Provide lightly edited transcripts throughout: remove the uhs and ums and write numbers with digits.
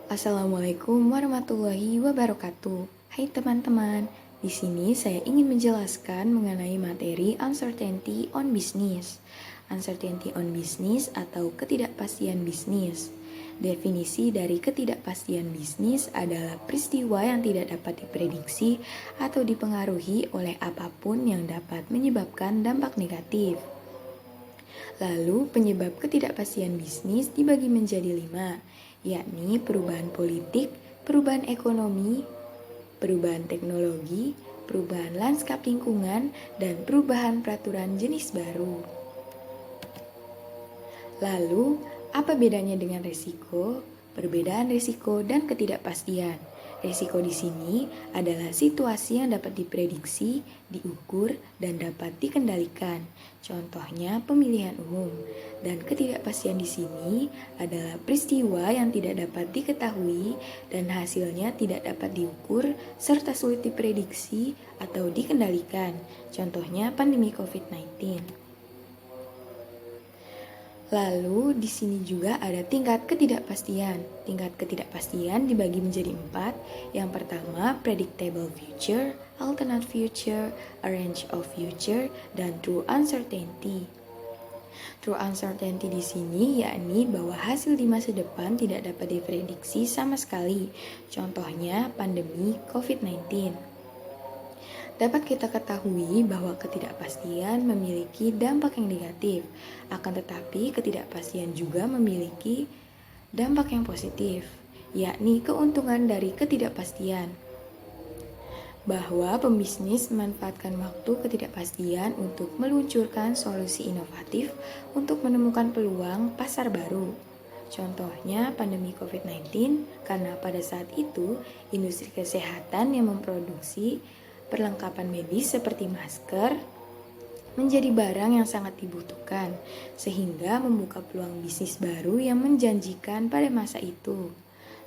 Assalamualaikum warahmatullahi wabarakatuh. Hai teman-teman, di sini saya ingin menjelaskan mengenai materi uncertainty on business. Uncertainty on business atau ketidakpastian bisnis. Definisi dari ketidakpastian bisnis adalah peristiwa yang tidak dapat diprediksi atau dipengaruhi oleh apapun yang dapat menyebabkan dampak negatif. Lalu penyebab ketidakpastian bisnis dibagi menjadi 5, yakni perubahan politik, perubahan ekonomi, perubahan teknologi, perubahan lanskap lingkungan, dan perubahan peraturan jenis baru. Lalu, apa bedanya dengan risiko? Perbedaan risiko dan ketidakpastian. Risiko di sini adalah situasi yang dapat diprediksi, diukur, dan dapat dikendalikan. Contohnya pemilihan umum. Dan ketidakpastian di sini adalah peristiwa yang tidak dapat diketahui dan hasilnya tidak dapat diukur serta sulit diprediksi atau dikendalikan. Contohnya pandemi COVID-19. Lalu di sini juga ada tingkat ketidakpastian. Tingkat ketidakpastian dibagi menjadi 4. Yang pertama, predictable future, alternate future, a range of future, dan true uncertainty. True uncertainty di sini yakni bahwa hasil di masa depan tidak dapat diprediksi sama sekali. Contohnya pandemi COVID-19. Dapat kita ketahui bahwa ketidakpastian memiliki dampak yang negatif, akan tetapi ketidakpastian juga memiliki dampak yang positif, yakni keuntungan dari ketidakpastian. Bahwa pembisnis memanfaatkan waktu ketidakpastian untuk meluncurkan solusi inovatif untuk menemukan peluang pasar baru. Contohnya pandemi COVID-19, karena pada saat itu industri kesehatan yang memproduksi perlengkapan medis seperti masker menjadi barang yang sangat dibutuhkan, sehingga membuka peluang bisnis baru yang menjanjikan pada masa itu.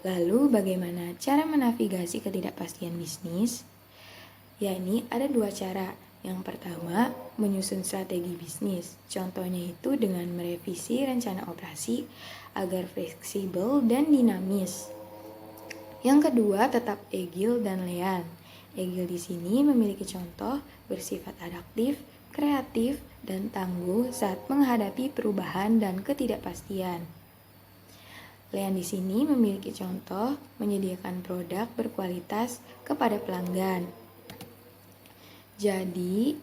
Lalu bagaimana cara menavigasi ketidakpastian bisnis? Yakni ada 2 cara. Yang pertama, menyusun strategi bisnis. Contohnya itu dengan merevisi rencana operasi agar fleksibel dan dinamis. Yang kedua, tetap agile dan lean. Agile di sini memiliki contoh bersifat adaptif, kreatif, dan tangguh saat menghadapi perubahan dan ketidakpastian. Lean di sini memiliki contoh menyediakan produk berkualitas kepada pelanggan. Jadi,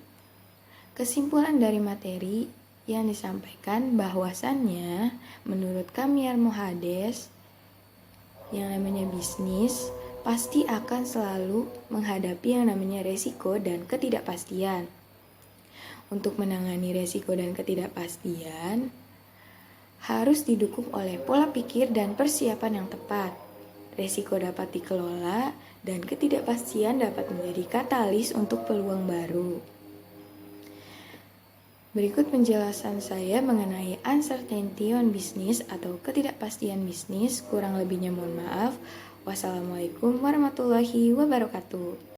kesimpulan dari materi yang disampaikan bahwasannya menurut Kamyar Mohades yang namanya bisnis pasti akan selalu menghadapi yang namanya resiko dan ketidakpastian. Untuk menangani resiko dan ketidakpastian, harus didukung oleh pola pikir dan persiapan yang tepat. Resiko dapat dikelola dan ketidakpastian dapat menjadi katalis untuk peluang baru. Berikut penjelasan saya mengenai uncertainty on business atau ketidakpastian bisnis. Kurang lebihnya mohon maaf. Wassalamualaikum warahmatullahi wabarakatuh.